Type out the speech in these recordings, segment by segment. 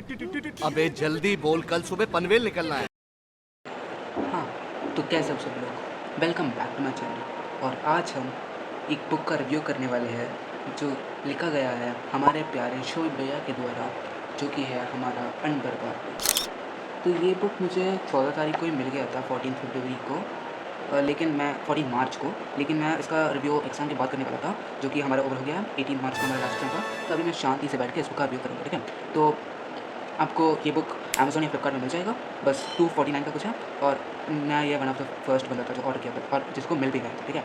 अबे जल्दी बोल, कल सुबह पनवेल निकलना है। हाँ, तो कैसे हो सब लोग, welcome back to my channel. और आज हम एक बुक का रिव्यू करने वाले हैं जो लिखा गया है हमारे प्यारे शोएब भैया के द्वारा, जो कि है हमारा अनबर्बाद। तो ये बुक मुझे 14 तारीख को ही मिल गया था, 14 फरवरी को, लेकिन मैं 14 मार्च को, लेकिन मैं इसका रिव्यू एग्ज़ाम के बाद करने वाला था, जो कि हमारा ओवर हो गया है। 18 मार्च को हमारा लास्ट टाइम था, तो अभी मैं शांति से बैठ के इस बुक का रिव्यू करूँगा, ठीक है। तो आपको ये बुक अमेज़न या फ्लिपकार्ट में मिल जाएगा, बस 249 का कुछ है। और मैं ये वन ऑफ द फर्स्ट बंदा था जो ऑर्डर किया था और जिसको मिल भी गया था, ठीक है।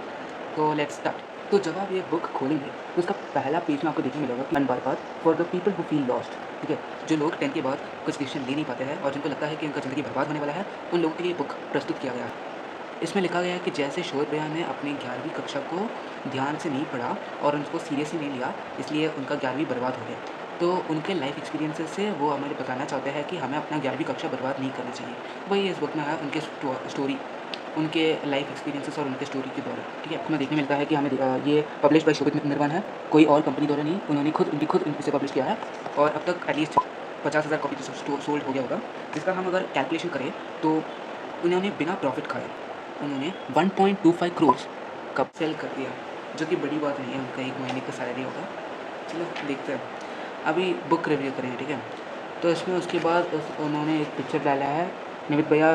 तो लेट्स स्टार्ट। तो जब आप ये बुक खोलेंगे तो उसका पहला पेज में आपको देखने मिलेगा कि अनबर्बाद for the people who feel lost, ठीक है। जो लोग 10th के बाद कुछ डिसीजन ले नहीं पाते हैं और जिनको लगता है कि उनका ज़िंदगी बर्बाद होने वाला है, उन लोगों के लिए बुक प्रस्तुत किया गया है। इसमें लिखा गया है कि जैसे शोएब भैया ने अपनी 11वीं कक्षा को ध्यान से नहीं पढ़ा और उनको सीरियसली नहीं लिया, इसलिए उनका 11वीं बर्बाद हो गया। तो उनके लाइफ एक्सपीरियंसेस से वो हमें बताना चाहते हैं कि हमें अपना 11वीं कक्षा बर्बाद नहीं करनी चाहिए। वही इस बुक में है, उनके स्टोरी, उनके लाइफ एक्सपीरियंसेस और उनके स्टोरी के द्वारा, ठीक है। हमें देखने मिलता है कि हमें ये पब्लिश बाय शोभित निर्माण है, कोई और कंपनी द्वारा नहीं। उन्होंने खुद इसे पब्लिश किया है और अब तक एटलीस्ट 50,000 कॉपी तो सोल्ड हो गया होगा, जिसका हम अगर कैलकुलेशन करें तो उन्होंने बिना प्रॉफिट खाए उन्होंने 1.25 करोड़ कब सेल कर दिया, जो कि बड़ी बात नहीं है, उनका 1 महीने का सैलरी होगा। चलो देखते हैं, अभी बुक रिव्यू करेंगे, ठीक है। तो इसमें उसके बाद उन्होंने एक पिक्चर डाला है निमित भैया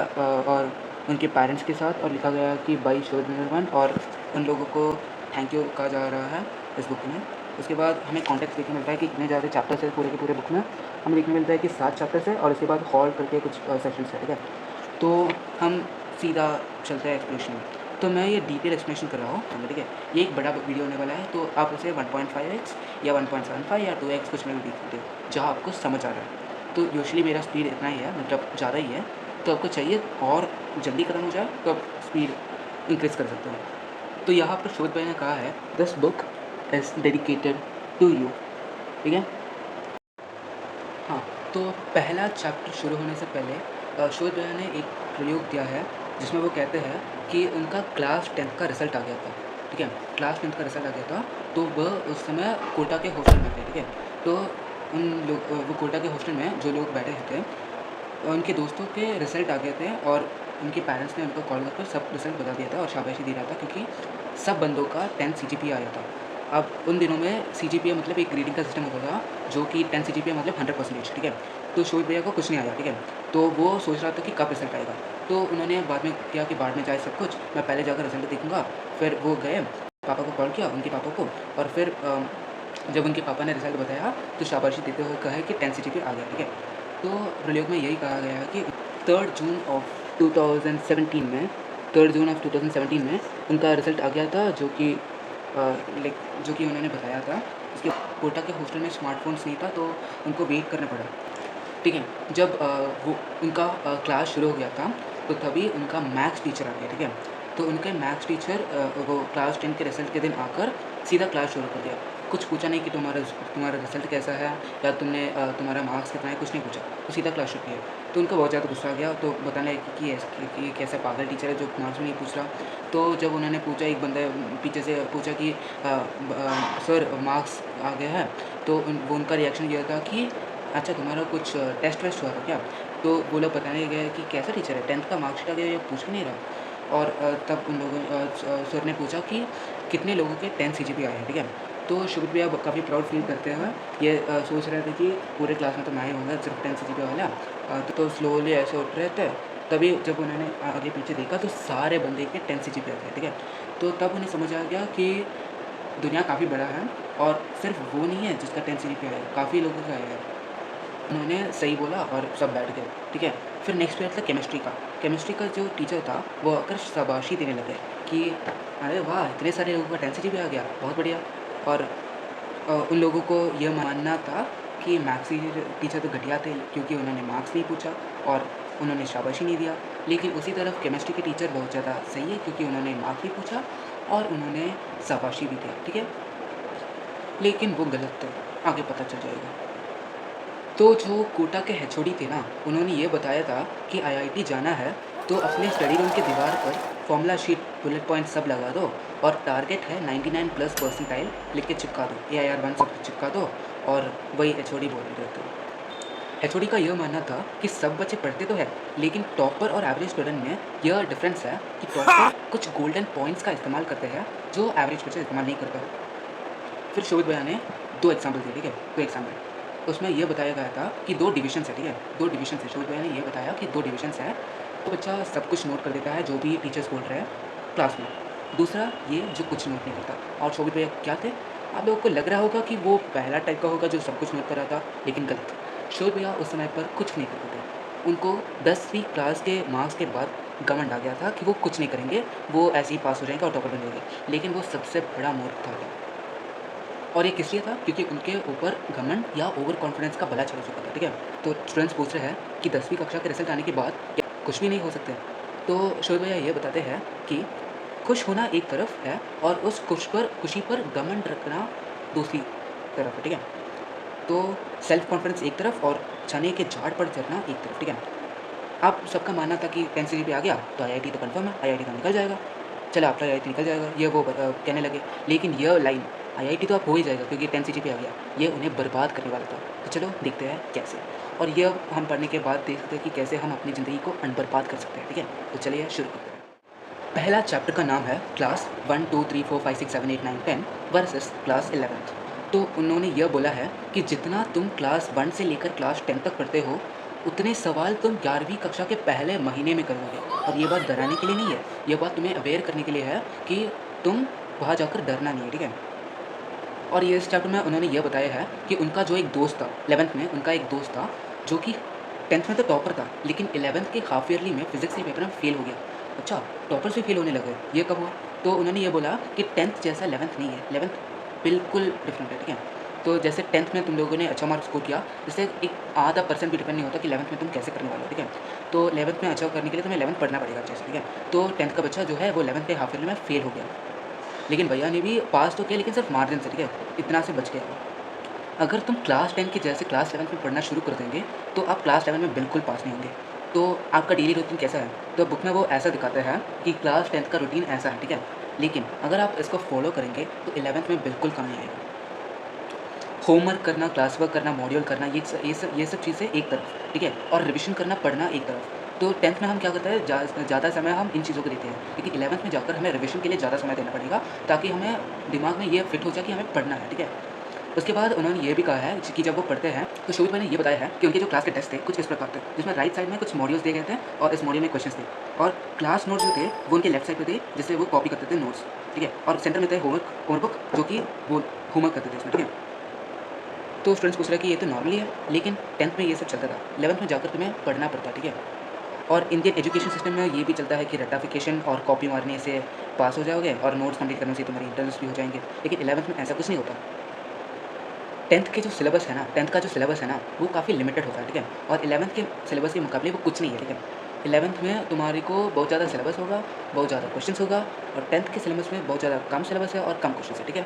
और उनके पेरेंट्स के साथ, और लिखा गया है कि बाई शोध निर्माण, और उन लोगों को थैंक यू कहा जा रहा है इस बुक में। उसके बाद हमें कॉन्टेक्स्ट देखने मिलता है कि इतने ज़्यादा चैप्टर्स है पूरे के पूरे बुक में। हमें देखने मिलता है कि 7 चैप्टर्स है और उसके बाद हॉल करके कुछ सेशंस है, ठीक है। तो हम सीधा चलते हैं एक्सप्लेनेशन में। तो मैं ये डिटेल एक्सप्लेनेशन कर रहा हूँ, ठीक है। ये एक बड़ा वीडियो होने वाला है, तो आप उसे 1.5x या 1.75 या 2x कुछ में भी देख सकते हो, जहाँ आपको समझ आ रहा है। तो यूजुअली मेरा स्पीड इतना ही है, मतलब ज़्यादा ही है। तो आपको चाहिए और जल्दी खत्म हो जाए तो आप स्पीड इंक्रीज़ कर सकते हो। तो यहाँ पर शोध भाई ने कहा है, this book is dedicated to you, ठीक है। हाँ, तो पहला चैप्टर शुरू होने से पहले शोध भैया ने एक प्रयोग दिया है, जिसमें वो कहते हैं कि उनका क्लास 10th का रिज़ल्ट आ गया था, ठीक है। क्लास 10th का रिज़ल्ट आ गया था, तो वह उस समय कोटा के हॉस्टल में थे, ठीक है। तो उन लोग वो कोटा के हॉस्टल में जो लोग बैठे थे, उनके दोस्तों के रिज़ल्ट आ गए थे और उनके पेरेंट्स ने उनको कॉल करके सब रिज़ल्ट बता दिया था और शाबाशी दी रहा था, क्योंकि सब बंदों का 10 सीजीपीए आया था। अब उन दिनों में सीजीपीए मतलब एक ग्रेडिंग का सिस्टम होता था, जो कि 10 सीजीपीए मतलब 100%, ठीक है। तो शोएब भैया को कुछ नहीं आया, ठीक है। तो वो सोच रहा था कि कब रिज़ल्ट आएगा। तो उन्होंने बाद में किया कि बाद में जाए सब कुछ, मैं पहले जाकर रिज़ल्ट देखूँगा। फिर वो गए, पापा को कॉल किया, उनके पापा को, और फिर जब उनके पापा ने रिज़ल्ट बताया तो शाबाशी देते हुए कहा कि 10 सीजीपीए आ गया, ठीक है। तो प्रयोग में यही कहा गया है कि 3 जून ऑफ 2017 में 3 जून ऑफ 2017 में उनका रिज़ल्ट आ गया था, जो कि जो कि उन्होंने बताया था। उसके कोटा के हॉस्टल में स्मार्टफ़ोन्स नहीं था, तो उनको वेट करना पड़ा, ठीक है। जब वो उनका क्लास शुरू हो गया था, तो तभी उनका मैथ्स टीचर आ गया, ठीक है। तो उनके मैथ्स टीचर वो क्लास 10 के रिज़ल्ट के दिन आकर सीधा क्लास शुरू कर दिया। कुछ पूछा नहीं कि तुम्हारा रिज़ल्ट कैसा है या तुम्हारा मार्क्स कितना है, कुछ नहीं पूछा, तो सीधा क्लास शुरू किया। तो उनको बहुत ज़्यादा गुस्सा आ गया, तो बताने लगे कि ये कैसा पागल टीचर है जो मार्क्स भी नहीं पूछ रहा। तो जब उन्होंने पूछा, एक बंदे पीछे से पूछा कि सर मार्क्स आ गया है, तो वो उनका रिएक्शन ये था कि अच्छा तुम्हारा कुछ टेस्ट वेस्ट हुआ था क्या? तो वो लोग बताने गए कि कैसा टीचर है, 10th का मार्कशीट आ गया, ये पूछ ही नहीं रहा। और तब उन लोगों सर ने पूछा कि कितने लोगों के 10 सीजीपीए आए हैं, ठीक है। तो शुभ भैया काफ़ी प्राउड फील करते हुए ये सोच रहे थे कि पूरे क्लास में तो मैं ही होऊंगा सिर्फ 10 सीजीपीए वाला। तो स्लोली ऐसे उठ रहे थे, तभी जब उन्होंने आगे पीछे देखा तो सारे बंदे के 10 सीजीपीए थे, ठीक है। तो तब उन्हें समझ आ गया कि दुनिया काफ़ी बड़ा है और सिर्फ वो नहीं है जिसका 10 सीजीपीए आया है, काफ़ी लोगों का आया है। उन्होंने सही बोला और सब बैठ गए, ठीक है। फिर नेक्स्ट पीरियड था केमिस्ट्री का। केमिस्ट्री का जो टीचर था वो आकर शाबाशी देने लगे कि अरे वाह, इतने सारे लोगों का 10 सीजीपीए आ गया, बहुत बढ़िया। और उन लोगों को यह मानना था कि मैथ्स टीचर तो घटिया थे, क्योंकि उन्होंने मार्क्स नहीं पूछा और उन्होंने शाबाशी नहीं दिया। लेकिन उसी तरफ केमिस्ट्री के टीचर बहुत ज़्यादा सही है, क्योंकि उन्होंने मार्क्स भी पूछा और उन्होंने शाबाशी भी दिया, ठीक है। लेकिन वो गलत थे, आगे पता चल जाएगा। तो जो कोटा के एचओडी थे ना, उन्होंने ये बताया था कि आईआईटी जाना है तो अपने स्टडी रूम की दीवार पर फॉर्मूला शीट, बुलेट पॉइंट सब लगा दो, और टारगेट है 99 प्लस परसेंटाइल लिख के चिपका दो, AIR 1 सब चिपका दो। और वही एचओडी बोल रहे थे। एचओडी का यह मानना था कि सब बच्चे पढ़ते तो है, लेकिन टॉपर और एवरेज स्टूडेंट में यह डिफरेंस है कि टॉपर कुछ गोल्डन पॉइंट्स का इस्तेमाल करते हैं जो एवरेज बच्चे इस्तेमाल नहीं करते। फिर शोभित भैया ने 2 एग्जाम्पल दिए, ठीक है, 2 एग्जाम्पल। उसमें यह बताया गया था कि 2 डिविजन्स है, ठीक है, 2 डिविजन्स है। शोभित भैया ने यह बताया कि 2 डिविजन्स है। तो बच्चा सब कुछ नोट कर देता है जो भी टीचर्स बोल रहे हैं क्लास में। दूसरा ये जो कुछ नोट नहीं करता। और शोभित भैया क्या थे? आप लोगों को लग रहा होगा कि वो पहला टाइप का होगा जो सब कुछ नोट कर रहा था, लेकिन गलत। शोभित भैया उस समय पर कुछ नहीं करते थे। उनको 10वीं क्लास के मार्क्स के बाद घमंड आ गया था कि वो कुछ नहीं करेंगे, वो ऐसे ही पास हो जाएंगे और टॉपर बन जाएंगे। लेकिन वो सबसे बड़ा मूर्ख था। और ये किस लिए था? क्योंकि उनके ऊपर घमंड या ओवर कॉन्फिडेंस का बला चढ़ चुका था, ठीक है। तो स्टूडेंट्स पूछ रहे हैं कि 10वीं कक्षा के रिजल्ट आने के बाद क्या कुछ भी नहीं हो सकते? तो शोभित भैया ये बताते हैं कि खुश होना एक तरफ है और उस खुशी पर घमंड रखना दूसरी तरफ है, ठीक है। तो सेल्फ कॉन्फिडेंस एक तरफ और चने के झाड़ पर चढ़ना एक तरफ, ठीक है। आप सबका मानना था कि 10 सीजी पे आ गया तो आईआईटी तो कंफर्म है, आईआईटी तो निकल जाएगा। चलो आपका आईआईटी निकल जाएगा, ये वो कहने लगे। लेकिन यह लाइन आईआईटी तो आप हो ही जाएगा क्योंकि 10 सीजी पे आ गया, ये उन्हें बर्बाद करने वाला था। तो चलो देखते हैं कैसे। और यह हम पढ़ने के बाद देखते हैं कि कैसे हम अपनी ज़िंदगी को अनबर्बाद कर सकते हैं, ठीक है। तो चलिए शुरू करते हैं। पहला चैप्टर का नाम है क्लास 1 2 3 4 5 6 7 8 9 10 वर्सेस क्लास 11th। तो उन्होंने यह बोला है कि जितना तुम क्लास 1 से लेकर क्लास 10 तक पढ़ते हो, उतने सवाल तुम 11वीं कक्षा के पहले महीने में करोगे। और ये बात डराने के लिए नहीं है, ये बात तुम्हें अवेयर करने के लिए है कि तुम वहाँ जाकर डरना नहीं है, ठीक है। और ये इस चैप्टर में उन्होंने ये बताया है कि उनका जो एक दोस्त था 11th में, उनका एक दोस्त था जो कि 10th में तो टॉपर था, लेकिन 11th के हाफ ईयरली में फिजिक्स के पेपर में फेल हो गया। अच्छा, टॉपर से फेल होने लगे, ये कब हुआ? तो उन्होंने ये बोला कि 10th जैसा 11th नहीं है, 11th बिल्कुल डिफरेंट है, ठीक है। तो जैसे 10th में तुम लोगों ने अच्छा मार्क्स स्कोर किया, जैसे एक आधा % भी डिपेंड नहीं होता कि 11th में तुम कैसे करने वाले हो, ठीक है। तो 11th में अच्छा करने के लिए तुम्हें 11th पढ़ना पड़ेगा अच्छे से, ठीक है। तो 10th का बच्चा जो है वो 11th के हाफ ईयरली में फेल हो गया, लेकिन भैया ने भी पास तो किया, लेकिन सिर्फ मार्जिन से, ठीक है, इतना से बच गया। अगर तुम क्लास 10 के जैसे क्लास 11 में पढ़ना शुरू कर देंगे तो आप क्लास 11 में बिल्कुल पास नहीं होंगे। तो आपका डेली रूटीन कैसा है? तो बुक में वो ऐसा दिखाता है कि क्लास 10 का रूटीन ऐसा है, ठीक है। लेकिन अगर आप इसको फॉलो करेंगे तो 11th में बिल्कुल कम नहीं आएगा। होमवर्क करना, क्लास वर्क करना, मॉड्यूल करना, ये सब चीज़ें एक तरफ, ठीक है, और रिविज़न करना, पढ़ना एक तरफ। तो 10th में हम क्या करते हैं, ज़्यादा समय हम इन चीज़ों को देते हैं, लेकिन 11th में जाकर हमें रिविज़न के लिए ज़्यादा समय देना पड़ेगा ताकि हमें दिमाग में ये फिट हो जाए कि हमें पढ़ना है, ठीक है। उसके बाद उन्होंने ये भी कहा है कि जब वो पढ़ते हैं तो शोभित भाई ने ये बताया है कि उनके जो क्लास के टेस्ट थे कुछ इस प्रकार थे, जिसमें राइट साइड में कुछ मॉड्यूल्स दिए गए थे और इस मॉड्यूल में क्वेश्चंस थे, और क्लास नोट्स जो थे वो उनके लेफ्ट साइड पे थे जिससे वो कॉपी करते थे नोट्स, ठीक है, और सेंटर में थे होमवर्क जो कि वो होमवर्क करते थे इसमें, ठीक है। तो स्टूडेंट्स पूछ रहे हैं कि ये तो नॉर्मली है, लेकिन 10th में ये सब चलता था, 11th में जाकर तुम्हें पढ़ना पड़ता, ठीक है। और इंडियन एजुकेशन सिस्टम में ये भी चलता है कि रट्टाफिकेशन और कॉपी मारने से पास हो जाओगे और नोट्स कंप्लीट करने से तुम्हारी इंटरनल्स भी हो जाएंगे, लेकिन 11th में ऐसा कुछ नहीं होता। 10th के जो सिलेबस है ना, 10th का जो सिलेबस है ना वो काफ़ी लिमिटेड होता है, ठीक है, और 11th के सिलेबस के मुकाबले वो कुछ नहीं है, ठीक है। 11th में तुम्हारे को बहुत ज़्यादा सिलेबस होगा, बहुत ज़्यादा क्वेश्चंस होगा, और 10th के सिलेबस में बहुत ज़्यादा कम सिलेबस है और कम क्वेश्चंस है, ठीक है।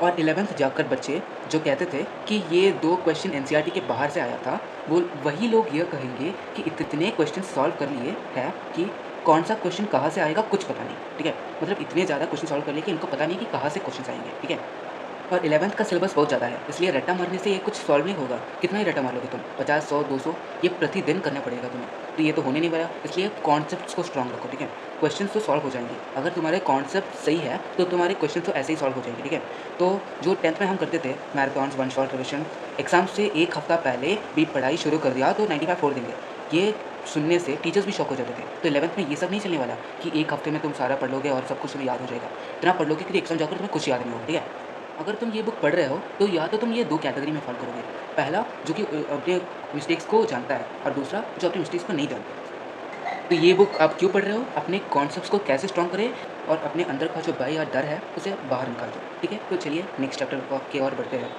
और 11th जाकर बच्चे जो कहते थे कि ये 2 क्वेश्चन एनसीईआरटी के बाहर से आया था, वो वही लोग ये कहेंगे कि इतने क्वेश्चन सॉल्व कर लिए हैं कि कौन सा क्वेश्चन कहाँ से आएगा कुछ पता नहीं, ठीक है। मतलब इतने ज़्यादा क्वेश्चन सॉल्व कर लिए कि इनको पता नहीं कि कहाँ से क्वेश्चन आएंगे, ठीक है। और 11th का सिलेबस बहुत ज़्यादा है, इसलिए रट्टा मारने से ये कुछ सॉल्व नहीं होगा। कितना ही रट्टा मार लोगे तुम, 50 100 200, ये प्रतिदिन करना पड़ेगा तुम्हें, तो ये तो होने नहीं वाला। इसलिए कॉन्सेप्ट्स को स्ट्रॉन्ग रखो, ठीक है, क्वेश्चन तो सॉल्व हो जाएंगे। अगर तुम्हारे कॉन्सेप्ट सही है तो तुम्हारे क्वेश्चन तो ऐसे ही सॉल्व हो जाएंगे, ठीक है। तो जो 10th में हम करते थे marathons, one shot revision, exam से एक हफ्ता पहले भी पढ़ाई शुरू कर दिया तो 95 फोड़ देंगे, ये सुनने से टीचर्स भी शॉक हो जाते थे। तो 11th में ये सब नहीं चलने वाला कि एक हफ्ते में तुम सारा पढ़ लोगे और सब कुछ तुम्हें याद हो जाएगा। इतना पढ़ लोगे कि एग्जाम जाकर तुम्हें कुछ याद नहीं होगा, ठीक है। अगर तुम ये बुक पढ़ रहे हो तो या तो तुम ये 2 कैटेगरी में फॉल करोगे। पहला जो कि अपने मिस्टेक्स को जानता है, और दूसरा जो अपने मिस्टेक्स को नहीं जानता। तो ये बुक आप क्यों पढ़ रहे हो? अपने कॉन्सेप्ट्स को कैसे स्ट्रॉन्ग करें और अपने अंदर का जो भय या डर है उसे बाहर निकाल दो, ठीक है। तो चलिए नेक्स्ट चैप्टर की ओर बढ़ते हैं।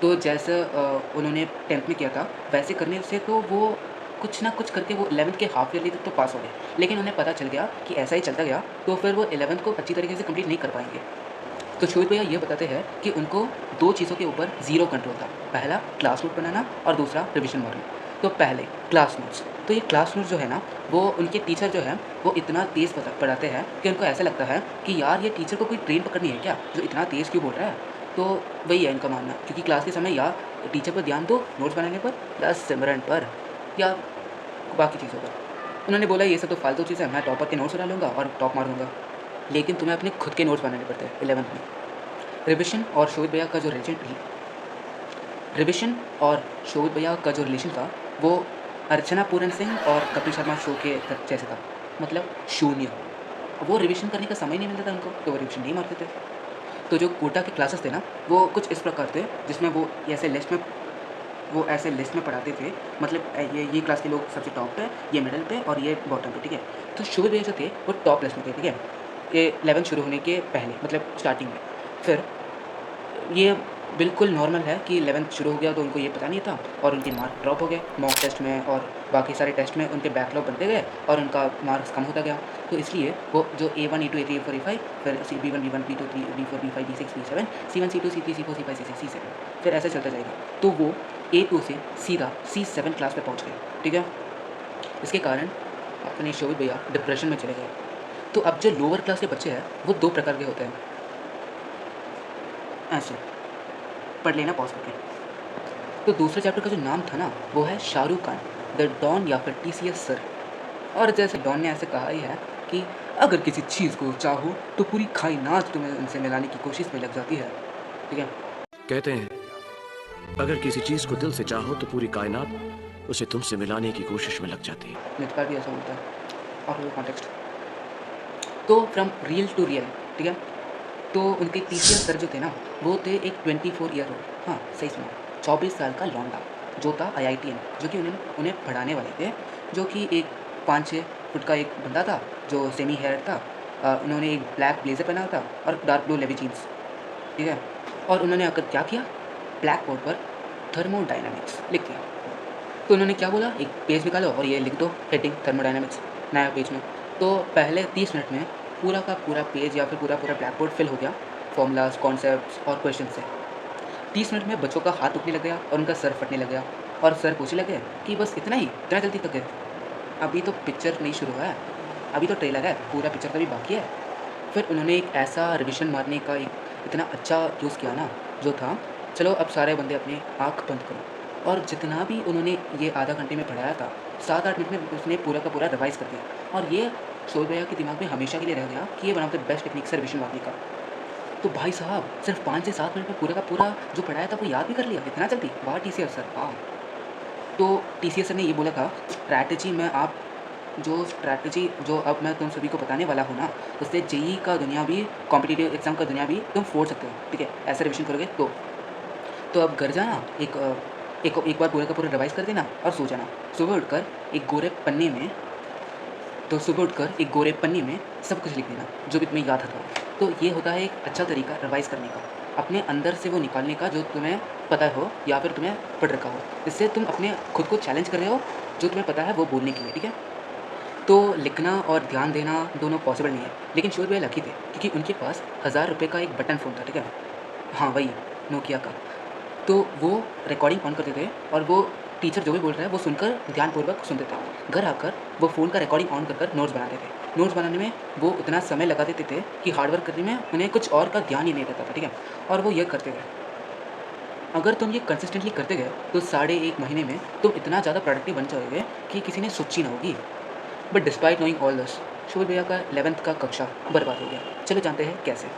तो जैसा उन्होंने 10th में किया था वैसे करने से तो वो कुछ ना कुछ करके वो 11th के हाफ ईयरली तक तो पास हो गए, लेकिन उन्हें पता चल गया कि ऐसा ही चलता गया तो फिर वो 11th को अच्छी तरीके से कंप्लीट नहीं कर पाएंगे। तो शोभित भैया ये बताते हैं कि उनको 2 चीज़ों के ऊपर ज़ीरो कंट्रोल था। पहला क्लास नोट बनाना और दूसरा रिविजन मारना। तो पहले क्लास नोट्स, तो ये क्लास नोट्स जो है ना वो उनके टीचर जो है वो इतना तेज़ पढ़ाते हैं कि उनको ऐसा लगता है कि यार ये टीचर को कोई ट्रेन पकड़नी है क्या, जो इतना तेज़ क्यों बोल रहा है। तो वही है इनका मानना, क्योंकि क्लास के समय या टीचर पर ध्यान दो, नोट्स बनाने पर या सिमरन पर या बाकी चीज़ों पर। उन्होंने बोला ये सब तो फालतू चीज़ है, मैं टॉपर के नोट्स बना लूँगा और टॉप मार दूँगा, लेकिन तुम्हें अपने खुद के नोट्स बनाने पड़ते हैं 11th में। रिविशन और शोभित भैया का जो रिलेशन था वो अर्चना पूरन सिंह और कपिल शर्मा शो के जैसे था, मतलब शून्य। वो रिविज़न करने का समय नहीं मिलता था उनको, तो वो रिविज़न नहीं मारते थे। तो जो कोटा के क्लासेस थे ना, वो कुछ इस प्रकार थे जिसमें वो ऐसे लिस्ट में पढ़ाते थे, मतलब ये क्लास के लोग सबसे टॉप पे, ये मिडल पे और ये बॉटम पे, ठीक है। तो शोभित भैया जो थे वो टॉप लिस्ट में थे, ठीक है, ये 11 शुरू होने के पहले, मतलब स्टार्टिंग में। फिर ये बिल्कुल नॉर्मल है कि 11th शुरू हो गया तो उनको ये पता नहीं था और उनके मार्क ड्रॉप हो गए मॉक टेस्ट में और बाकी सारे टेस्ट में, उनके बैकलॉग बनते गए और उनका मार्क्स कम होता गया। तो इसलिए वो जो A1 E2 A3 A4 A5 फिर B1 B1 B2 B4 B5 B6 B7 C1 C2 C3 C4 C5 C6 C7 फिर ऐसे चलता जाएगा। तो वो A2 से सीधा C7 क्लास पे पहुँच गए, ठीक है। इसके कारण अपने शोभित भैया डिप्रेशन में चले गए। तो अब जो लोअर क्लास के बच्चे हैं वो दो प्रकार के होते हैं, ऐसे पढ़ लेना पॉज करके। तो दूसरे चैप्टर का जो नाम था ना वो है शाहरुख खान द डॉन या फिर TCS सर। और जैसे डॉन ने ऐसे कहा ही है कि अगर किसी चीज़ को चाहो तो पूरी कायनात तुम्हें उनसे मिलाने की कोशिश में लग जाती है, ठीक है। कहते हैं अगर किसी चीज को दिल से चाहो तो पूरी कायनात उसे तुमसे मिलाने की कोशिश में लग जाती है। नितकार भी ऐसा बोलता है और वो कॉन्टेक्स्ट। तो फ्रॉम रियल टू रियल, ठीक है। तो उनके TCS सर जो थे ना वो थे एक 24 ईयर ओल्ड, हाँ सही सुना, 24 साल का लौंडा जो था IITN, जो कि उन्हें पढ़ाने वाले थे, जो कि एक 5-6 फुट का एक बंदा था जो सेमी हेयर था। उन्होंने एक ब्लैक ब्लेजर पहना हुआ था और डार्क ब्लू लेवी जीन्स, ठीक है। और उन्होंने आकर क्या किया, ब्लैक बोर्ड पर थर्मोडायनामिक्स लिख दिया। तो उन्होंने क्या बोला, एक पेज निकालो और ये लिख दो हेडिंग थर्मोडायनामिक्स नया पेज में। तो पहले 30 मिनट में पूरा का पूरा पेज या फिर पूरा ब्लैक बोर्ड फिल हो गया फॉर्मूलाज, कॉन्सेप्ट्स और क्वेश्चन से। 30 मिनट में बच्चों का हाथ दुखने लग गया और उनका सर फटने लग गया और सर पूछने लगे कि बस इतना ही, इतना जल्दी तक गए, अभी तो पिक्चर नहीं शुरू हुआ है, अभी तो ट्रेलर है, पूरा पिक्चर का भी बाकी है। फिर उन्होंने एक ऐसा रिविजन मारने का एक इतना अच्छा यूज़ किया ना, जो था चलो अब सारे बंदे अपनी आँख बंद करो, और जितना भी उन्होंने ये आधा घंटे में पढ़ाया था 7-8 मिनट में उसने पूरा का पूरा रिवाइज़ कर दिया। और ये शोभित भैया के दिमाग में हमेशा के लिए रह गया कि ये one of the best techniques है रिविजन मारने का। तो भाई साहब सिर्फ 5 से 7 मिनट में पूरा का पूरा जो पढ़ाया था वो याद भी कर लिया, इतना जल्दी, वाह TCS सर वाह। तो TCS सर ने ये बोला था स्ट्रैटेजी जो अब मैं तुम सभी को बताने वाला हूँ ना, उससे JEE का दुनियावी कॉम्पिटिटिव एग्जाम का दुनियावी तुम फोड़ सकते हो, ठीक है, ऐसे रिविजन करोगे तो अब घर जाना, एक बार पूरा का पूरा रिवाइज कर देना और सो जाना। सुबह उठकर एक गोरे पन्ने में सब कुछ लिख देना जो भी तुम्हें याद था। तो ये होता है एक अच्छा तरीका रिवाइज़ करने का, अपने अंदर से वो निकालने का जो तुम्हें पता हो या फिर तुम्हें पढ़ रखा हो। इससे तुम अपने खुद को चैलेंज कर रहे हो जो तुम्हें पता है वो बोलने के लिए, ठीक है। तो लिखना और ध्यान देना दोनों पॉसिबल नहीं है, लेकिन शोभित भैया लकी थे क्योंकि उनके पास 1000 रुपये का एक बटन फ़ोन था, ठीक है, हाँ वही नोकिया का। तो वो रिकॉर्डिंग ऑन करते थे और वो टीचर जो भी बोल रहा है वो सुनकर ध्यानपूर्वक सुनते थे। घर आकर वो फ़ोन का रिकॉर्डिंग ऑन कर नोट्स बनाते थे। नोट्स बनाने में वो इतना समय लगा देते थे कि हार्डवर्क करने में उन्हें कुछ और का ध्यान ही नहीं रहता था, ठीक है। और वो ये करते गए। अगर तुम ये कंसिस्टेंटली करते गए तो 1.5 महीने में तुम इतना ज़्यादा प्रोडक्टिव बन जाओगे कि किसी ने सोची ना होगी। But despite knowing all this, Shobhit भैया का 11th का कक्षा बर्बाद हो गया। चलो जानते हैं कैसे।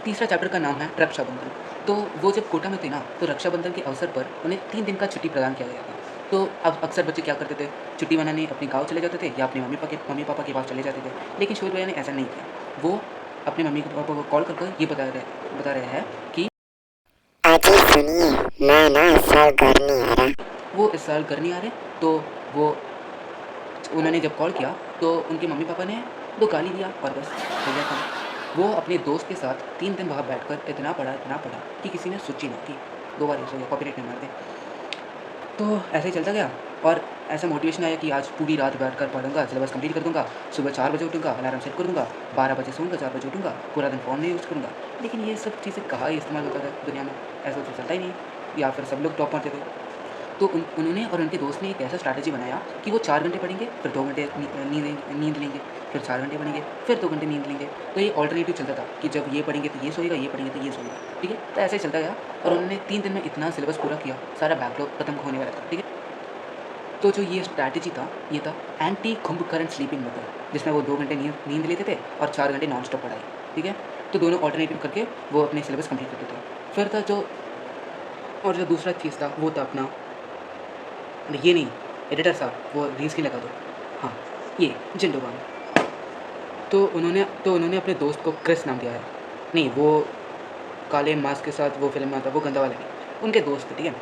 तीसरा चैप्टर का नाम है रक्षाबंधन। तो वो जब कोटा में थे ना तो रक्षाबंधन के अवसर पर उन्हें 3 दिन का छुट्टी प्रदान किया गया था। तो अब अक्सर बच्चे क्या करते थे, छुट्टी मनाने अपने गाँव चले जाते थे या अपने मम्मी पापा के पास चले जाते थे। लेकिन शोभित भैया ने ऐसा नहीं किया। वो अपने मम्मी पापा को कॉल कर ये बता रहे हैं कि अजी सुनिए, मैं ना इस साल घर नहीं आ रहा। वो इस साल घर नहीं आ रहे। तो वो उन्होंने जब कॉल किया तो उनके मम्मी पापा ने 2 गाली दिया और बस हो गया था। वो अपने दोस्त के साथ 3 दिन वहाँ बैठकर इतना पढ़ा कि किसी ने सोची ना कि 2 बार ऐसा हो गया, कॉपीराइट नहीं मार दे। तो ऐसे ही चलता गया और ऐसा मोटिवेशन आया कि आज पूरी रात बैठकर पढ़ूंगा, सिलेबस कंप्लीट कर दूंगा, सुबह 4 बजे उठूंगा, अलार्म सेट कर दूंगा, 12 बजे सोऊंगा, 4 बजे उठूंगा, पूरा दिन फ़ोन नहीं यूज़ करूँगा। लेकिन ये सब चीज़ें कहाँ ही इस्तेमाल होता था दुनिया में, ऐसा तो चलता ही नहीं, या फिर सब लोग टॉप मारते थे। तो उन्होंने और उनके दोस्त ने एक ऐसा स्ट्रैटेजी बनाया कि वो 4 घंटे पढ़ेंगे, फिर 2 घंटे नींद लेंगे, फिर 4 घंटे पढ़ेंगे, फिर 2 घंटे नींद लेंगे। तो ये ऑल्टरनेटिव चलता था कि जब ये पढ़ेंगे तो ये सोएगा, ये पढ़ेंगे तो ये सोएगा, ठीक है। तो ऐसे ही चलता गया और उन्होंने 3 दिन में इतना सिलेबस पूरा किया, सारा बैकलॉग खत्म होने वाला था, ठीक है। तो जो ये स्ट्रैटेजी था, ये था एंटी कुंभकर्ण स्लीपिंग मेथड, जिसमें वो 2 घंटे नींद लेते थे और 4 घंटे नॉन स्टॉप पढ़ाई, ठीक है। तो दोनों ऑल्टरनेटिव करके वो अपने सिलेबस कंप्लीट करते थे। फिर था जो दूसरा चीज़ था वो था अपना, ये नहीं एडिटर साहब, वो रील्स की लगा दो, हाँ ये जिंडोबाम। तो उन्होंने अपने दोस्त को क्रिस नाम दिया है। नहीं, वो काले मास्क के साथ वो फिल्म में आता, वो गंदा वाला नहीं, उनके दोस्त थे, ठीक है।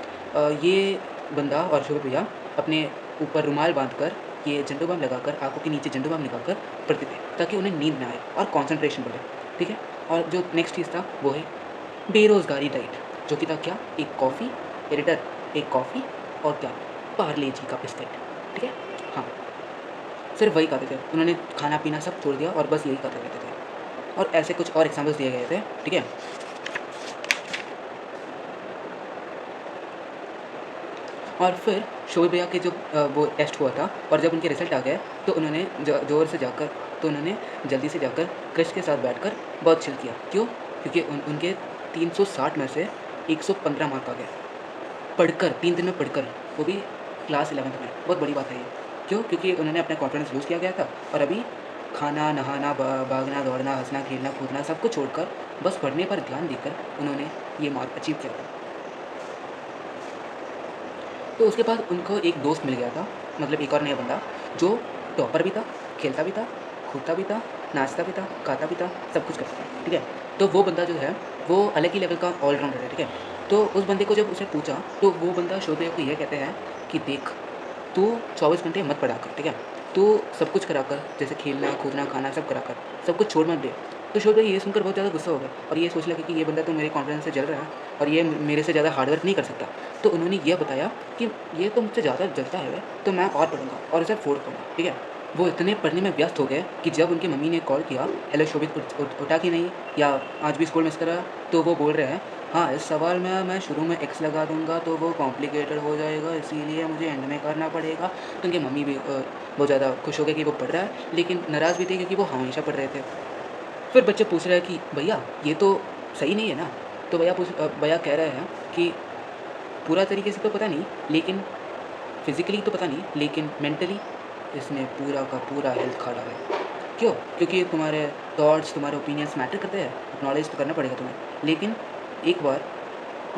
ये बंदा और शोभ भैया अपने ऊपर रुमाल बांधकर ये झंडू-बाम लगाकर, आँखों के नीचे झंडू-बाम लगाकर पढ़ते थे ताकि उन्हें नींद ना आए और कंसंट्रेशन बढ़े, ठीक है। और जो नेक्स्ट चीज़ था वो है बेरोज़गारी डाइट, जो कि था क्या, एक कॉफ़ी, एडिटर एक कॉफ़ी और क्या, पार्ले जी का बिस्किट, ठीक है। हाँ, सिर्फ वही खाते थे उन्होंने, खाना पीना सब छोड़ दिया और बस यही खाते रहते थे। और ऐसे कुछ और एग्जाम्पल्स दिए गए थे, ठीक है। और फिर शोएब भैया के जो वो टेस्ट हुआ था और जब उनके रिजल्ट आ गए तो उन्होंने जल्दी से जाकर क्रिश के साथ बैठकर बहुत चिल किया। क्यों? क्योंकि उनके 360 में से 115 मार्क आ गए, पढ़कर 3 दिन में पढ़कर, वो भी क्लास 11th में। बहुत बड़ी बात है ये। क्यों? क्योंकि उन्होंने अपना कॉन्फिडेंस लूज़ किया गया था और अभी खाना, नहाना, भागना, दौड़ना, हंसना, खेलना, कूदना सब कुछ छोड़कर बस पढ़ने पर ध्यान देकर उन्होंने ये मार्क अचीव किया था। तो उसके बाद उनको एक दोस्त मिल गया था, मतलब एक और नया बंदा, जो टॉपर भी था, खेलता भी था, कूदता भी था, नाचता भी था, गाता भी था, सब कुछ करता था, ठीक है। तो वो बंदा जो है वो अलग ही लेवल का ऑलराउंडर है, ठीक है। तो उस बंदे को जब उसने पूछा तो वो बंदा शोएब भैया को ये कहते हैं कि देख, तू 24 घंटे मत पढ़ा कर, ठीक है। तू सब कुछ करा कर, जैसे खेलना, कूदना, खाना सब करा कर, सब कुछ छोड़ मत दे। तो शोएब भैया ये सुनकर बहुत ज़्यादा गुस्सा हो गया और ये सोच लगे कि ये बंदा तो मेरे कॉन्फिडेंस से जल रहा है और ये मेरे से ज़्यादा हार्डवर्क नहीं कर सकता। तो उन्होंने यह बताया कि ये तो मुझसे ज़्यादा जलता है, तो मैं और पढ़ूंगा और इसे फोड़ दूँगा, ठीक है। वो इतने पढ़ने में व्यस्त हो गए कि जब उनकी मम्मी ने कॉल किया, हेलो शोभित उठा कि नहीं, या आज भी स्कूल मिस करा, तो वो बोल रहे हैं हाँ, इस सवाल में मैं शुरू में एक्स लगा दूंगा तो वो कॉम्प्लिकेटेड हो जाएगा, इसीलिए मुझे एंड में करना पड़ेगा। तो उनकी मम्मी भी बहुत ज़्यादा खुश हो गए कि वो पढ़ रहा है, लेकिन नाराज़ भी थे क्योंकि वो हमेशा पढ़ रहे थे। फिर बच्चे पूछ रहे हैं कि भैया ये तो सही नहीं है ना। तो भैया कह रहे हैं कि पूरा तरीके से तो पता नहीं, लेकिन फिज़िकली तो पता नहीं, लेकिन मेंटली इसने पूरा का पूरा हेल्थ खा डाला है। क्यों? क्योंकि तुम्हारे थॉट्स, तुम्हारे ओपिनियंस मैटर करते हैं, एक्नॉलेज तो करना पड़ेगा तुम्हें। लेकिन एक बार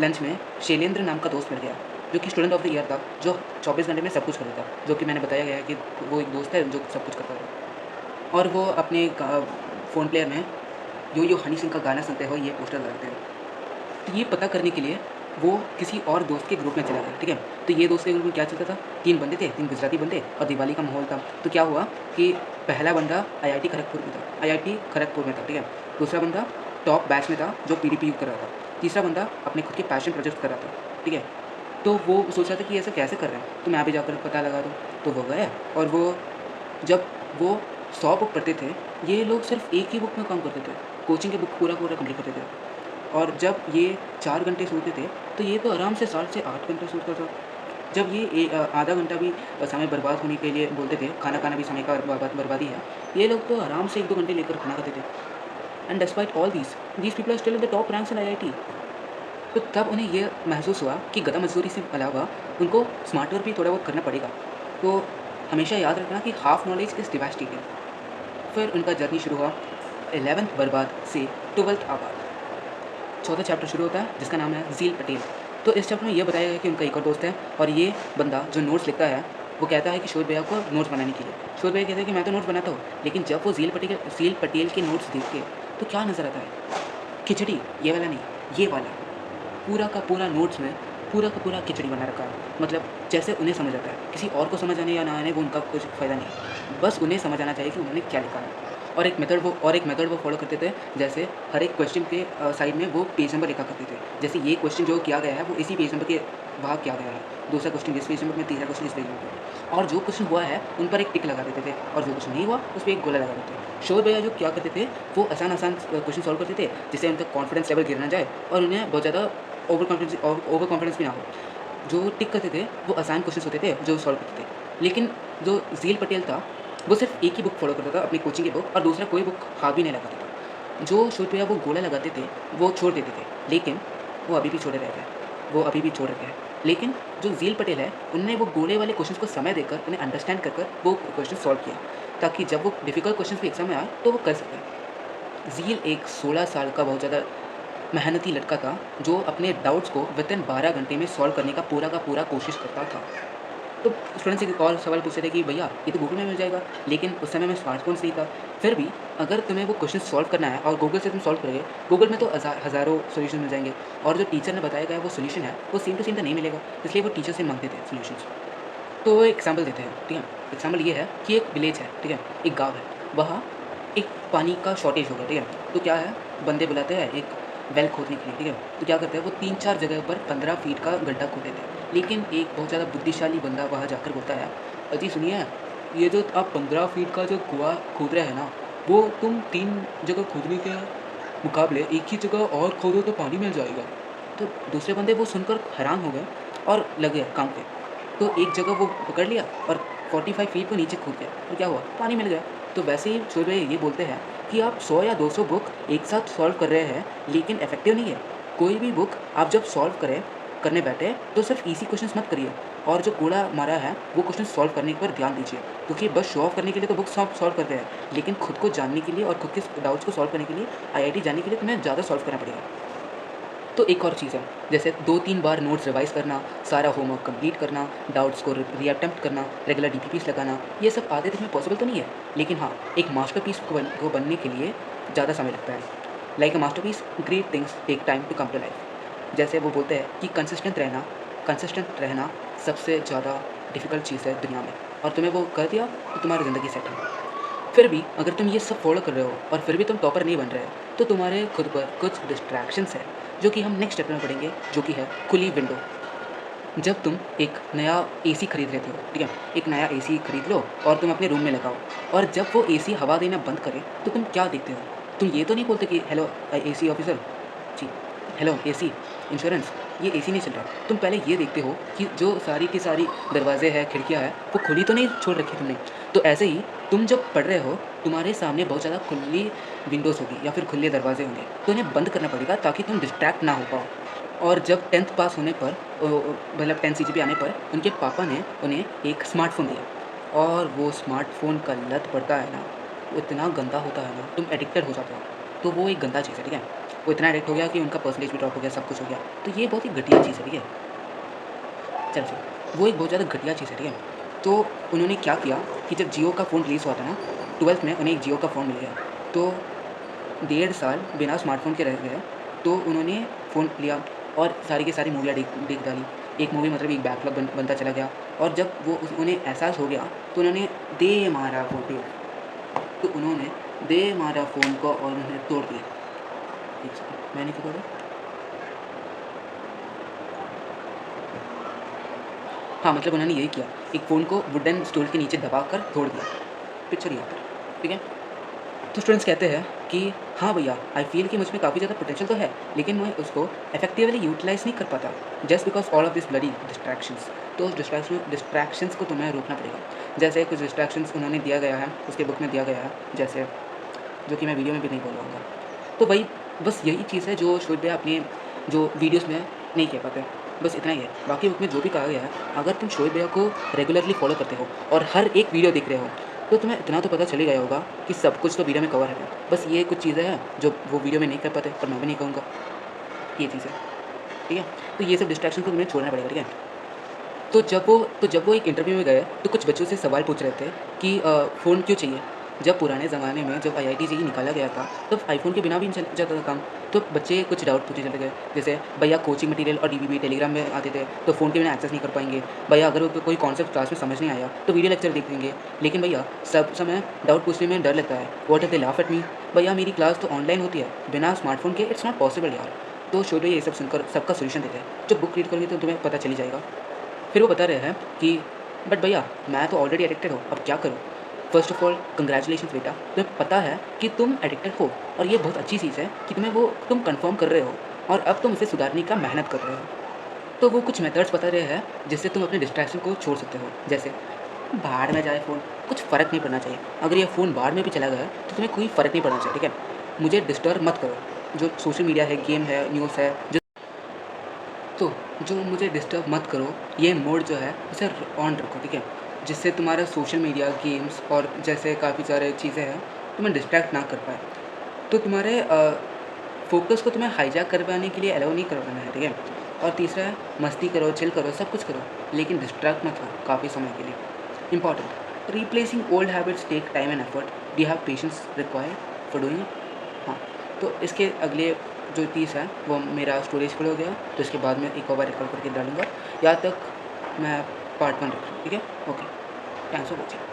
लंच में शैलेंद्र नाम का दोस्त मिल गया, जो कि स्टूडेंट ऑफ द ईयर था, जो 24 घंटे में सब कुछ करता था, जो कि मैंने बताया गया है कि वो एक दोस्त है जो सब कुछ करता था। और वो अपने फ़ोन प्लेयर में यो हनी सिंह का गाना सुनते हुए ये पोस्टर लगाते हैं। तो ये पता करने के लिए वो किसी और दोस्त के ग्रुप में चला गया, ठीक है। तो ये दोस्त के ग्रुप में क्या चलता था, 3 बंदे थे, 3 गुजराती बंदे, और दिवाली का माहौल था। तो क्या हुआ कि पहला बंदा IIT खड़गपुर में था, IIT खड़गपुर में था, ठीक है। दूसरा बंदा टॉप बैच में था जो PDPU कर रहा था। तीसरा बंदा अपने खुद के पैशन प्रोजेक्ट कर रहा था, ठीक है। तो वो सोच रहा था कि ऐसा कैसे कर रहे हैं, तो मैं भी जाकर पता लगा दूँ। तो वो गए और जब वो 100 बुक पढ़ते थे, ये लोग सिर्फ एक ही बुक में काम करते थे, कोचिंग के बुक पूरा कंप्लीट करते थे। और जब ये 4 घंटे सोते थे तो ये तो आराम से 7 से 8 घंटे सोता था। जब ये आधा घंटा भी समय बर्बाद होने के लिए बोलते थे, खाना भी समय का बर्बादी है, ये लोग तो आराम से 1-2 घंटे लेकर खाना खाते थे। And despite all these people are still in the top ranks in IIT। तो तब उन्हें यह महसूस हुआ कि गधा मजदूरी से अलावा उनको स्मार्ट वर्क भी थोड़ा बहुत करना पड़ेगा। तो हमेशा याद रखना कि हाफ नॉलेज इज़ डिवास्टेटिंग। फिर उनका जर्नी शुरू हुआ 11th बर्बाद से 12th आबाद। 4था चैप्टर शुरू होता है जिसका नाम है ज़ील पटेल। तो इस चैप्टर में ये बताया गया कि उनका एक और दोस्त है और ये बंदा जो नोट्स लिखता है वो कहता है कि शोएब भैया को नोट्स बनाने के लिए। शोएब भैया कहते हैं कि मैं तो नोट्स बनाता हूँ, लेकिन जब वो ज़ील पटेल के नोट्स देख के तो क्या नज़र आता है, खिचड़ी, ये वाला नहीं, ये वाला पूरा का पूरा नोट्स में पूरा का पूरा खिचड़ी बना रखा है। मतलब जैसे उन्हें समझ आता है, किसी और को समझ आने या ना आने वो उनका कुछ फ़ायदा नहीं, बस उन्हें समझ आना चाहिए कि उन्होंने क्या लिखा है। और एक मेथड वो फॉलो करते थे, जैसे हर एक क्वेश्चन के साइड में वो पेज नंबर लिखा करते थे। जैसे ये क्वेश्चन जो किया गया है वो इसी पेज नंबर के वहाँ किया गया है, दूसरा क्वेश्चन इस पेज नंबर में, तीसरा क्वेश्चन इस पेज नंबर पर। और जो क्वेश्चन हुआ है उन पर एक टिक लगा देते थे और जो क्वेश्चन नहीं हुआ उस पर एक गोला लगा देते थे। शोएब भैया जो क्या करते थे वो आसान क्वेश्चन सॉल्व करते थे जिससे उनका कॉन्फिडेंस लेवल गिर ना जाए और उन्हें बहुत ज़्यादा ओवर कॉन्फिडेंस भी ना हो। जो टिक करते थे वो आसान क्वेश्चंस होते थे जो सॉल्व करते थे, लेकिन जो ज़ील पटेल था वो सिर्फ एक ही बुक फॉलो करता था, अपनी कोचिंग की बुक, और दूसरा कोई बुक हाथ भी नहीं लगाता था। जो शोध भैया वो गोला लगाते थे वो छोड़ देते थे, लेकिन वो अभी भी छोड़े रहते हैं, वो अभी भी छोड़ रखे हैं। लेकिन जो ज़ील पटेल है उनने वो गोले वाले क्वेश्चंस को समय देकर उन्हें अंडरस्टैंड कर वो क्वेश्चन सॉल्व किया, ताकि जब वो डिफ़िकल्ट क्वेश्चन भी एग्जाम में आए तो वो कर सकें। ज़ील एक 16 साल का बहुत ज़्यादा मेहनती लड़का था जो अपने डाउट्स को विदिन 12 घंटे में सॉल्व करने का पूरा कोशिश करता था। तो स्टूडेंट से एक और सवाल पूछते थे कि भैया ये तो गूगल में मिल जाएगा, लेकिन उस समय में स्मार्टफोन्स नहीं था। फिर भी अगर तुम्हें वो क्वेश्चन सॉल्व करना है और गूगल से तुम सॉल्व करोगे, गूगल में तो हज़ारों सॉल्यूशन मिल जाएंगे, और जो टीचर ने बताया गया वो सॉल्यूशन है वो सेम टू सेम तो नहीं मिलेगा, इसलिए वो टीचर से मांगते थे सॉल्यूशंस। तो एक एग्जाम्पल देते हैं, ठीक है। एग्जाम्पल ये है कि एक विलेज है, ठीक है, एक गाँव है, वहाँ एक पानी का शॉर्टेज हो गया, ठीक है। तो क्या है, बंदे बुलाते हैं एक वेल खोदने के लिए, ठीक है। तो क्या करते हैं, वो 3-4 जगह पर 15 फीट का गड्ढा खोदते थे, लेकिन एक बहुत ज़्यादा बुद्धिशाली बंदा वहाँ जाकर बोलता है, अजी सुनिए, ये जो आप 15 फीट का जो कुआँ खोद रहे हैं ना, वो तुम 3 जगह खोदने के मुकाबले एक ही जगह और खोदो तो पानी मिल जाएगा। तो दूसरे बंदे वो सुनकर हैरान हो गए और लगे काम पे। तो एक जगह वो पकड़ लिया और 45 फीट को नीचे कूद गया, तो क्या हुआ, पानी मिल गया। तो वैसे ही सूर्य ये बोलते हैं कि आप 100 या 200 बुक एक साथ सॉल्व कर रहे हैं, लेकिन इफेक्टिव नहीं है। कोई भी बुक आप जब करने बैठे तो सिर्फ इजी क्वेश्चंस मत करिए, और जो कूड़ा मारा है वो क्वेश्चन सॉल्व करने पर ध्यान दीजिए, क्योंकि बस शो ऑफ करने के लिए तो बुक सॉल्व करते हैं, लेकिन खुद को जानने के लिए और खुद के डाउट्स को सॉल्व करने के लिए, आईआईटी जाने के लिए तुम्हें ज़्यादा सॉल्व करना पड़ेगा। तो एक और चीज़ है, जैसे 2-3 बार नोट्स रिवाइज़ करना, सारा होमवर्क कंप्लीट करना, डाउट्स को रीअटेम्प्ट करना, रेगुलर डीपीपीस लगाना, ये सब आधे दिन में पॉसिबल तो नहीं है, लेकिन हाँ, एक मास्टरपीस को बनने के लिए ज़्यादा समय लगता है। Like a masterpiece, great things take time to come to life. जैसे वो बोलते हैं कि कंसिस्टेंट रहना सबसे ज़्यादा डिफ़िकल्ट चीज़ है दुनिया में, और तुम्हें वो कर दिया तो तुम्हारी ज़िंदगी सेट है। फिर भी अगर तुम ये सब फॉलो कर रहे हो और फिर भी तुम टॉपर नहीं बन रहे, तो तुम्हारे खुद पर कुछ डिस्ट्रैक्शंस है, जो कि हम नेक्स्ट स्टेप में पढ़ेंगे, जो कि है खुली विंडो। जब तुम एक नया एसी खरीद लेते हो, ठीक है, एक नया एसी खरीद लो और तुम अपने रूम में लगाओ, और जब वो एसी हवा देना बंद करे तो तुम क्या देखते हो? तुम ये तो नहीं बोलते कि हेलो एसी ऑफिसर जी, हेलो एसी इंश्योरेंस, ये एसी नहीं चल रहा। तुम पहले ये देखते हो कि जो सारी की सारी दरवाजे हैं, खिड़कियाँ हैं, वो खुली तो नहीं छोड़ रखी तुमने। तो ऐसे ही तुम जब पढ़ रहे हो, तुम्हारे सामने बहुत ज़्यादा खुली विंडोज़ होगी या फिर खुले दरवाजे होंगे, तो इन्हें बंद करना पड़ेगा ताकि तुम डिस्ट्रैक्ट ना हो पाओ। और जब 10th पास होने पर, मतलब 10 सीजीपीए आने पर, उनके पापा ने उन्हें एक स्मार्टफ़ोन दिया, और वो स्मार्टफ़ोन का लत पड़ता है ना, वो इतना गंदा होता है ना, तुम एडिक्टेड हो जाते हो। तो वो एक गंदा चीज़ है, ठीक है। वो इतना एडिक्ट हो गया कि उनका परसेंटेज भी ड्रॉप हो गया, सब कुछ हो गया। तो ये बहुत ही घटिया चीज़ है, ठीक है। चल वो एक बहुत ज़्यादा घटिया चीज़ है, ठीक है। तो उन्होंने क्या किया कि जब जियो का फ़ोन रिलीज़ हुआ था ना, 12th में उन्हें एक जियो का फ़ोन मिल गया। तो 1.5 साल बिना स्मार्टफ़ोन के रह गए, तो उन्होंने फ़ोन लिया और सारी की सारी मूवियाँ देख डाली। एक मूवी मतलब एक बैकलॉग बनता चला गया, और जब वो उन्हें एहसास हो गया तो उन्होंने दे मारा फ़ोन को और उन्होंने तोड़ दिया। एक सेकंड, मैंने क्या करा? हाँ, मतलब उन्होंने यही किया, एक फ़ोन को वुडन स्टूल के नीचे दबाकर तोड़ दिया। पिक्चर यहाँ पर, ठीक है। तो स्टूडेंट्स कहते हैं कि हाँ भैया, आई फील कि मुझ में काफ़ी ज़्यादा पोटेंशियल तो है, लेकिन मैं उसको इफेक्टिवली यूटिलाइज़ नहीं कर पाता, just because all of this bloody distractions. तो उस डिस्ट्रैक्शंस को तुम्हें रोकना पड़ेगा। जैसे कुछ डिस्ट्रैक्शंस उन्होंने दिया गया है, उसके बुक में दिया गया है, जैसे जो कि मैं वीडियो में भी नहीं बोलूँगा। तो वही बस यही चीज़ है जो शोध भैया अपने जो वीडियोज़ में नहीं कह पाते, बस इतना ही है। बाकी बुक में जो भी कहा गया है, अगर तुम शोध भैया को रेगुलरली फॉलो करते हो और हर एक वीडियो देख रहे हो, तो तुम्हें इतना तो पता चल ही गया होगा कि सब कुछ तो वीडियो में कवर है। बस ये कुछ चीज़ें हैं जो वो वीडियो में नहीं कर पाते, पर मैं भी नहीं कहूँगा, ये चीज़ है, ठीक है। तो ये सब डिस्ट्रैक्शन को तुम्हें छोड़ना पड़ेगा, ठीक है। तो जब वो एक इंटरव्यू में गए, तो कुछ बच्चों से सवाल पूछ रहे थे कि फ़ोन क्यों चाहिए। जब पुराने ज़माने में जब आईआईटी जेईई निकाला गया था, तब आईफ़ोन के बिना भी चल जाता था काम। तो बच्चे कुछ डाउट पूछे चले गए, जैसे भैया कोचिंग मटेरियल और डीबीबी टेलीग्राम में आते थे, तो फ़ोन के बिना एक्सेस नहीं कर पाएंगे। भैया अगर कोई कॉन्सेप्ट क्लास में समझ नहीं आया तो वीडियो लेक्चर देख लेंगे, लेकिन भैया सब समय डाउट पूछने में डर लगता है। What if they laugh at me. भैया मेरी क्लास तो ऑनलाइन होती है, बिना स्मार्टफोन के इट्स नॉट पॉसिबल यार। तो शोध ये सब सुनकर सबका सोल्यूशन देते हैं। जब बुक रीड करोगे तो तुम्हें पता चली जाएगा। फिर वो बता रहे हैं कि बट भैया मैं तो ऑलरेडी एडिक्टेड हूँ, अब क्या करूँ। फर्स्ट ऑफ ऑल कंग्रेचुलेशंस बेटा, तुम्हें पता है कि तुम एडिक्टेड हो, और ये बहुत अच्छी चीज़ है कि तुम कंफर्म कर रहे हो और अब तुम उसे सुधारने का मेहनत कर रहे हो। तो वो कुछ मेथड्स बता रहे हैं जिससे तुम अपने डिस्ट्रैक्शन को छोड़ सकते हो। जैसे बाहर में जाए फ़ोन, कुछ फ़र्क नहीं पड़ना चाहिए। अगर ये फ़ोन बाहर में भी चला गया तो तुम्हें कोई फ़र्क नहीं पड़ना चाहिए, ठीक है? मुझे डिस्टर्ब मत करो। जो सोशल मीडिया है, गेम है, न्यूज़ है, जो मुझे डिस्टर्ब मत करो, ये मोड जो है उसे ऑन रखो, ठीक है? जिससे तुम्हारा सोशल मीडिया, गेम्स और जैसे काफ़ी सारे चीज़ें हैं तुम्हें डिस्ट्रैक्ट ना कर पाए। तो तुम्हारे फ़ोकस को तुम्हें हाईजैक कर पाने के लिए अलाउ नहीं करवाना है, ठीक है? और तीसरा है मस्ती करो, चिल करो, सब कुछ करो, लेकिन डिस्ट्रैक्ट मत हो काफ़ी समय के लिए। Important, replacing old habits take time and effort, do you have patience required for doing it? हाँ, तो इसके अगले जो चीज़ है वो मेरा स्टोरेज फुल हो गया, तो इसके बाद मैं एक और बार रिकॉर्ड करके डालूँगा। यहाँ तक मैं पार्ट 1 रख रहा हूँ, ठीक है? Okay, thanks for watching.